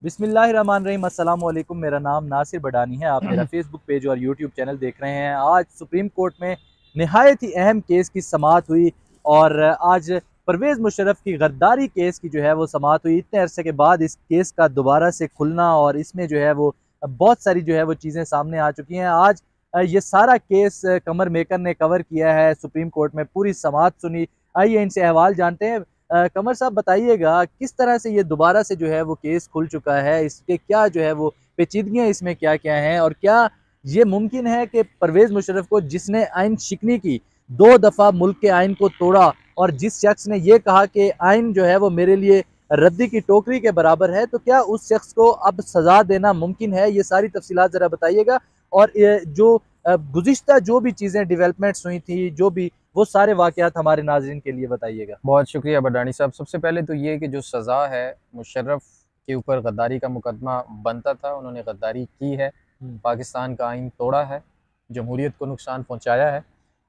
बिस्मिल्लाहिर्रहमानिर्रहीम। अस्सलाम वालेकुम। मेरा नाम नासिर बडानी है। आप मेरा फेसबुक पेज और यूट्यूब चैनल देख रहे हैं। आज सुप्रीम कोर्ट में नहायत ही अहम केस की समाअत हुई और आज परवेज़ मुशर्रफ की गद्दारी केस की जो है वो समाअत हुई। इतने अरसे के बाद इस केस का दोबारा से खुलना और इसमें जो है वो बहुत सारी जो है वो चीज़ें सामने आ चुकी हैं। आज ये सारा केस कमर मेकर ने कवर किया है। सुप्रीम कोर्ट में पूरी समाअत सुनी। आइए इनसे अहवाल जानते हैं। कमर साहब बताइएगा किस तरह से ये दोबारा से जो है वो केस खुल चुका है, इसके क्या जो है वो पेचीदगियाँ इसमें क्या-क्या हैं और क्या ये मुमकिन है कि परवेज़ मुशर्रफ को जिसने आइन शिकनी की, 2 दफ़ा मुल्क के आइन को तोड़ा और जिस शख्स ने ये कहा कि आइन जो है वो मेरे लिए रद्दी की टोकरी के बराबर है, तो क्या उस शख्स को अब सज़ा देना मुमकिन है? ये सारी तफ़सीलात ज़रा बताइएगा। और ये जो गुज़िश्ता जो भी चीज़ें डेवलपमेंट्स हुई थी, जो भी वो सारे वाक़यात हमारे नाज़रीन के लिए बताइएगा। बहुत शुक्रिया बडानी साहब। सबसे पहले तो ये कि जो सज़ा है मुशर्रफ के ऊपर गद्दारी का मुकदमा बनता था, उन्होंने गद्दारी की है, हुँ, पाकिस्तान का आइन तोड़ा है, जमहूरियत को नुकसान पहुँचाया है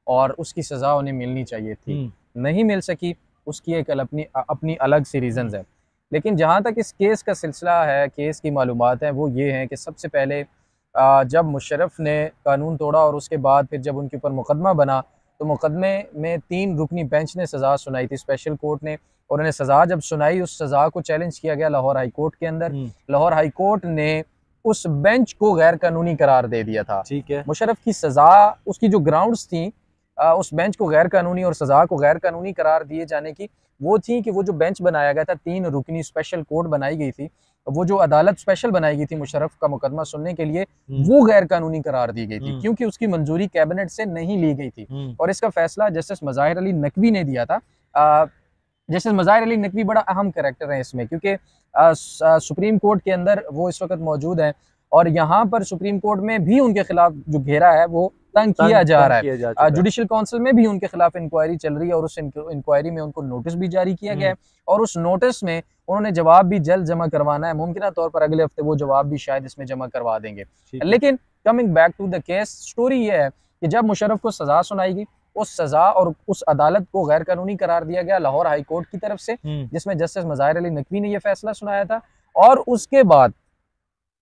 और उसकी सज़ा उन्हें मिलनी चाहिए थी। हुँ, नहीं मिल सकी, उसकी एक अपनी अलग सी रीज़न्स हैं। लेकिन जहाँ तक इस केस का सिलसिला है, केस की मालूमात हैं, वो ये हैं कि सबसे पहले जब मुशर्रफ ने कानून तोड़ा और उसके बाद फिर जब उनके ऊपर मुकदमा बना, तो मुकदमे में 3 रुकनी बेंच ने सज़ा सुनाई थी, स्पेशल कोर्ट ने। और उन्हें सज़ा जब सुनाई, उस सज़ा को चैलेंज किया गया लाहौर हाई कोर्ट के अंदर। हुँ, लाहौर हाई कोर्ट ने उस बेंच को गैर कानूनी करार दे दिया था। ठीक है। मुशर्रफ की सज़ा, उसकी जो ग्राउंड्स थी उस बेंच को गैर कानूनी और सज़ा को गैर कानूनी करार दिए जाने की, वो थी कि वो जो बेंच बनाया गया था, 3 रुकनी स्पेशल कोर्ट बनाई गई थी, वो जो अदालत स्पेशल बनाई गई थी मुशर्रफ का मुकदमा सुनने के लिए, हुँ, वो गैर कानूनी करार दी गई थी हुँ, क्योंकि उसकी मंजूरी कैबिनेट से नहीं ली गई थी। हुँ, और इसका फैसला जस्टिस मज़ाहिर अली नकवी ने दिया था। अ, जस्टिस मज़ाहिर अली नकवी बड़ा अहम कैरेक्टर है इसमें, क्योंकि सुप्रीम कोर्ट के अंदर वो इस वक्त मौजूद हैं और यहाँ पर सुप्रीम कोर्ट में भी उनके खिलाफ जो घेरा है वो तंग किया जा तंग रहा किया जा है। चुका है। जुडिशल काउंसिल में भी उनके खिलाफ इंक्वायरी चल रही है और उस इंक्वायरी में उनको नोटिस भी जारी किया गया हुँ, है और उस नोटिस में उन्होंने जवाब भी जल्द जमा करवाना है। मुमकिन तौर पर अगले हफ्ते वो जवाब भी शायद इसमें जमा करवा देंगे। ठीक है। लेकिन coming back to the case, story ये है कि जब मुशर्रफ को सजा सुनाई गई, उस सजा और उस अदालत को गैर कानूनी करार दिया गया लाहौर हाई कोर्ट की तरफ से, हुँ, जिसमें जस्टिस मज़ाहिर अली नकवी ने यह फैसला सुनाया था। और उसके बाद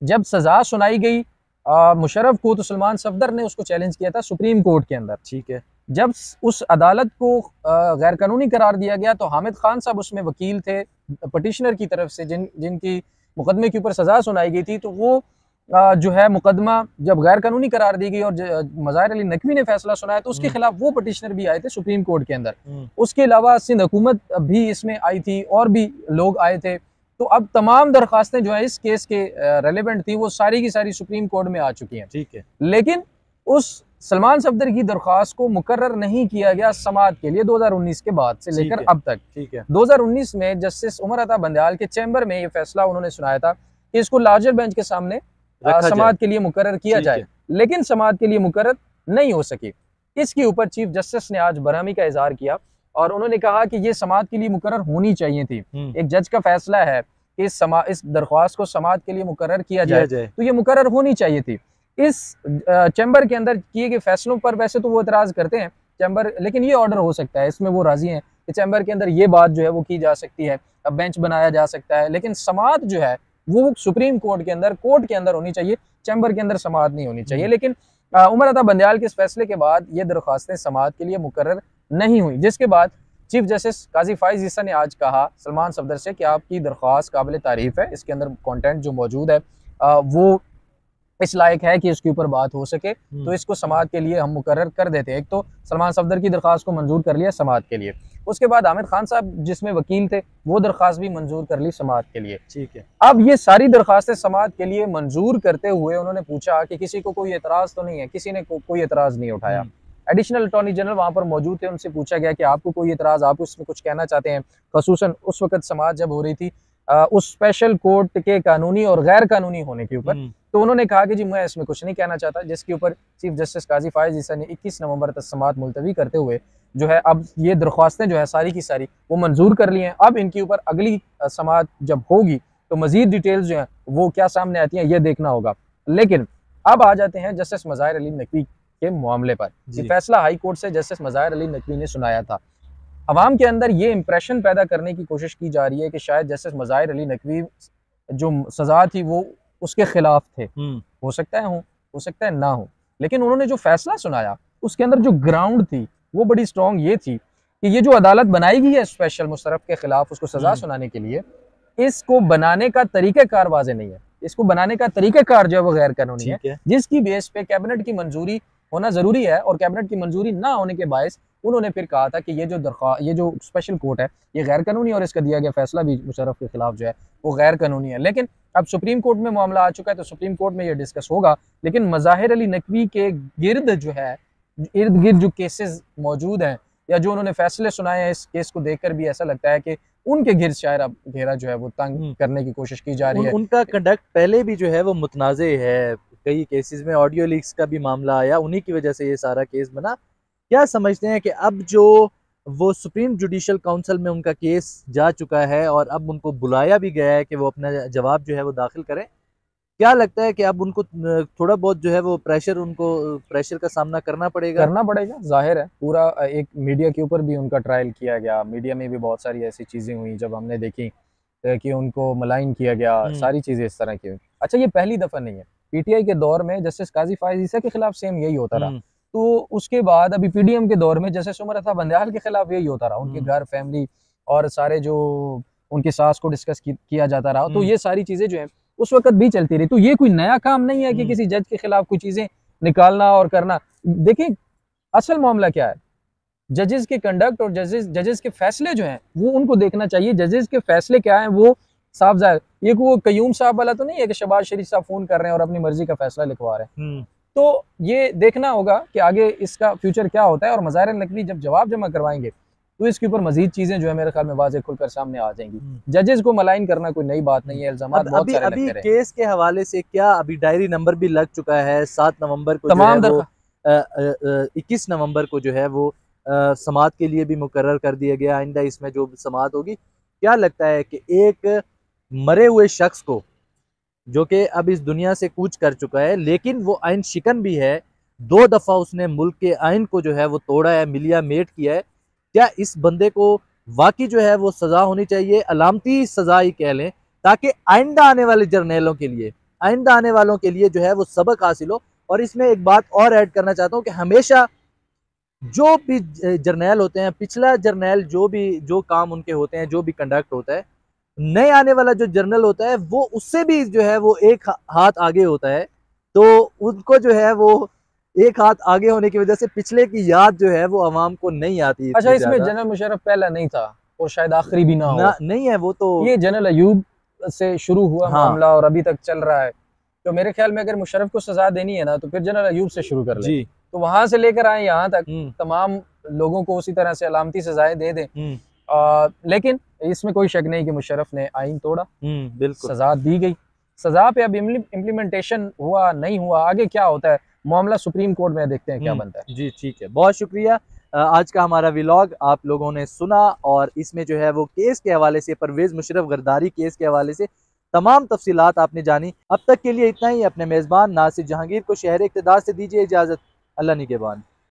जब सजा सुनाई गई मुशर्रफ को, तो सलमान सफदर ने उसको चैलेंज किया था सुप्रीम कोर्ट के अंदर। ठीक है। जब उस अदालत को गैर कानूनी करार दिया गया, तो हामिद खान साहब उसमें वकील थे पटिशनर की तरफ से, जिनकी मुकदमे के ऊपर सजा सुनाई गई थी। तो वो जो है मुकदमा जब गैर कानूनी करार दी गई और मज़ाहिर अली नकवी ने फैसला सुनाया, तो उसके हुँ, खिलाफ वो पटिशनर भी आए थे सुप्रीम कोर्ट के अंदर। हुँ, उसके अलावा सिंध हुकूमत भी इसमें आई थी और भी लोग आए थे। तो अब तमाम दरखास्तें जो है इस केस के रेलेवेंट थी, वो सारी की सारी सुप्रीम कोर्ट में आ चुकी हैं। ठीक है। लेकिन उस सलमान सफदर की दरख्वास्त को मुकर्रर नहीं किया गया समाअत के लिए 2019 के बाद से ठीक लेकर है। अब तक। ठीक है। 2019 में जस्टिस उमर अता बंदयाल के चैम्बर में ये फैसला उन्होंने सुनाया था कि इसको लार्जर बेंच के सामने रखा जाए। समाअत के लिए मुकर्रर किया ठीक जाए, है। लेकिन समाअत के लिए मुकर्रर नहीं हो सकी। इसके ऊपर चीफ जस्टिस ने आज बरहमी का इजहार किया और उन्होंने कहा कि ये समाअत के लिए मुकर्रर होनी चाहिए थी। हुँ, एक जज का फैसला है कि इस दरख्वास्त को समाअत के लिए मुकर्रर किया किया जाए, जाए। तो ये मुकर्रर होनी चाहिए थी। इस चैम्बर के अंदर किए गए फैसलों पर वैसे तो वो एतराज़ करते हैं चैम्बर, लेकिन ये ऑर्डर हो सकता है, इसमें वो राजी हैं कि चैम्बर के अंदर ये बात जो है वो की जा सकती है, बेंच बनाया जा सकता है, लेकिन समाअत जो है वो सुप्रीम कोर्ट के अंदर, कोर्ट के अंदर होनी चाहिए, चैम्बर के अंदर समाअत नहीं होनी चाहिए। हुँ, लेकिन उमर अता बंदयाल के इस फैसले के बाद ये दरख्वास्तें समाअत के लिए मुकर्रर नहीं हुई, जिसके बाद चीफ जस्टिस काजी फाइज ईसा ने आज कहा सलमान सफदर से कि आपकी दरख्वास्त काबिल तारीफ है, इसके अंदर कंटेंट जो मौजूद है वो इस लायक है कि इसके ऊपर बात हो सके, हुँ, तो इसको समाअत के लिए हम मुकर्रर कर देते हैं। एक तो सलमान सफदर की दरख्वास्त को मंजूर कर लिया समाअत के लिए, उसके बाद हामिद खान साहब जिसमें वकील थे, वो दरख्वास्त भी मंजूर कर ली समाअत के लिए। ठीक है। अब ये सारी दरखास्तें समाअत के लिए मंजूर करते हुए उन्होंने पूछा कि किसी को कोई एतराज़ तो नहीं है, किसी ने कोई एतराज़ नहीं उठाया। हुँ, एडिशनल अटॉर्नी जनरल वहाँ पर मौजूद थे, उनसे पूछा गया कि आपको कोई एतराज़, आप इसमें कुछ कहना चाहते हैं? ख़ुसूसन उस वक़्त समाअत जब हो रही थी उस स्पेशल कोर्ट के कानूनी और गैर कानूनी होने के ऊपर, हुँ, तो उन्होंने कहा कि जी मैं इसमें कुछ नहीं कहना चाहता, जिसके ऊपर चीफ जस्टिस काजी फाइज ईसा ने 21 नवंबर तक समाअत मुलतवी करते हुए जो है अब ये दरख्वास्तें जो है सारी की सारी वो मंजूर कर ली हैं। अब इनके ऊपर अगली समाअत जब होगी तो मजीद डिटेल्स जो हैं वो क्या सामने आती हैं ये देखना होगा। लेकिन अब आ जाते हैं जस्टिस मज़ाहिर अली नकवी के मामले पर। ये जी। फैसला हाई कोर्ट से जस्टिस मज़ाहिर अली नकवी ने सुनाया था। अवाम के अंदर ये इंप्रेशन पैदा करने की कोशिश की जा रही है कि शायद जस्टिस मज़ाहिर अली नकवी जो सज़ा थी वो उसके खिलाफ थे। हो सकता है हो सकता है ना हो, लेकिन उन्होंने जो फैसला सुनाया उसके अंदर जो ग्राउंड थी वो बड़ी स्ट्रॉन्ग ये थी कि ये जो अदालत बनाई गई है स्पेशल मुशर्रफ के खिलाफ उसको सज़ा सुनाने के लिए, इसको बनाने का तरीक़ाकार वाज़ेह नहीं है। इसको बनाने का तरीक़ाकार जो है वो गैर कानूनी है, जिसकी बेस पे कैबिनेट की मंजूरी होना ज़रूरी है, और कैबिनेट की मंजूरी ना होने के बायस उन्होंने फिर कहा था कि ये जो स्पेशल कोर्ट है ये गैर कानूनी, और इसका दिया गया फैसला भी मुशर्रफ के खिलाफ जो है वो गैर कानूनी है। लेकिन अब सुप्रीम कोर्ट में मामला आ चुका है तो सुप्रीम कोर्ट में ये डिस्कस होगा। लेकिन मज़ाहिर अली नकवी के गिर्द जो है, इर्द गिर्द जो केसेस मौजूद हैं या जो उन्होंने फैसले सुनाए हैं, इस केस को देखकर भी ऐसा लगता है कि उनके गिर्द शायद अब घेरा जो है वो तंग करने की कोशिश की जा रही है। उनका कंडक्ट पहले भी जो है वो मुतनाज़े है, कई केसेस में ऑडियो लीक्स का भी मामला आया, उन्हीं की वजह से ये सारा केस बना। क्या समझते हैं कि अब जो वो सुप्रीम जुडिशल काउंसिल में उनका केस जा चुका है और अब उनको बुलाया भी गया है कि वो अपना जवाब जो है वो दाखिल करें, क्या लगता है कि अब उनको थोड़ा बहुत जो है वो प्रेशर का सामना करना पड़ेगा? जाहिर है। पूरा एक मीडिया के ऊपर भी उनका ट्रायल किया गया, मीडिया में भी बहुत सारी ऐसी चीज़ें हुई जब हमने देखी कि उनको मलाइन किया गया, सारी चीज़ें इस तरह की हुई। अच्छा, ये पहली दफ़ा नहीं है, पीटीआई के दौर में जस्टिस काजी फायज़ ईसा के खिलाफ सेम यही होता रहा। तो उसके बाद अभी पीडीएम के दौर में जस्टिस उमर अता बंदयाल के खिलाफ यही होता रहा, उनके घर, फैमिली और सारे जो उनकी सास को डिस्कस किया जाता रहा। तो ये सारी चीज़ें जो है उस वक्त भी चलती रही। तो ये कोई नया काम नहीं है कि किसी जज के खिलाफ कोई चीज़ें निकालना और करना। देखिए असल मामला क्या है, जजेस के कंडक्ट और जजेस के फैसले जो हैं वो उनको देखना चाहिए। जजेस के फैसले क्या हैं वो साफ ज़ाहिर, ये वो कयूम साहब वाला तो नहीं है कि शहबाज शरीफ साहब फ़ोन कर रहे हैं और अपनी मर्जी का फैसला लिखवा रहे हैं। तो ये देखना होगा कि आगे इसका फ्यूचर क्या होता है, और मज़ाहिर नकवी जब जवाब जमा करवाएंगे तो इसके ऊपर मजीद चीज़ें जो है मेरे ख्याल में वाज़ेह खुलकर सामने आ जाएंगी। जजेस को मलाइन करना कोई नई बात नहीं है, इल्ज़ामात बहुत सारे लगते रहे। केस के हवाले से क्या अभी डायरी नंबर भी लग चुका है, 7 नवंबर को तमाम 21 नवंबर को जो है वो समाअत के लिए भी मुकर्रर कर दिया गया। आइंदा इसमें जो समाअत होगी, क्या लगता है कि एक मरे हुए शख्स को, जो कि अब इस दुनिया से कूच कर चुका है लेकिन वो आइन शिकन भी है, 2 दफ़ा उसने मुल्क के आइन को जो है वो तोड़ा है, मिलिया मेट किया है, क्या इस बंदे को वाकई जो है वो सज़ा होनी चाहिए, अलामती सज़ा ही कह लें, ताकि आइंदा आने वाले जर्नैलों के लिए, आइंदा आने वालों के लिए जो है वो सबक हासिल हो। और इसमें एक बात और ऐड करना चाहता हूँ कि हमेशा जो भी जर्नैल होते हैं, पिछला जर्नैल जो काम उनके होते हैं, जो भी कंडक्ट होता है, नए आने वाला जो जर्नल होता है वो उससे भी जो है वो एक हाथ आगे होता है। तो उनको जो है वो एक हाथ आगे होने की वजह से पिछले की याद जो है वो अवाम को नहीं आती। अच्छा, इसमें जनरल मुशर्रफ पहला नहीं था और शायद आखिरी भी ना हो, नहीं है वो, तो ये जनरल अयूब से शुरू हुआ मामला और अभी तक चल रहा है। तो मेरे ख्याल में अगर मुशर्रफ को सजा देनी है ना तो फिर जनरल अयूब से शुरू कर ले, तो वहां से लेकर आए यहाँ तक तमाम लोगों को उसी तरह से अलामती सजाएं दे दें। लेकिन इसमें कोई शक नहीं कि मुशर्रफ ने आइन तोड़ा, बिल्कुल सजा दी गई। सजा पे अब इम्प्लीमेंटेशन हुआ नहीं हुआ, आगे क्या होता है मामला सुप्रीम कोर्ट में देखते हैं क्या बनता है। जी ठीक है, बहुत शुक्रिया। आज का हमारा व्लॉग आप लोगों ने सुना और इसमें जो है वो केस के हवाले से, परवेज़ मुशर्रफ गरदारी केस के हवाले से तमाम तफसीलात आपने जानी। अब तक के लिए इतना ही। अपने मेज़बान नासिर जहांगीर को शहर इक़्तिदार से दीजिए इजाज़त। अल्लाह निगहबान।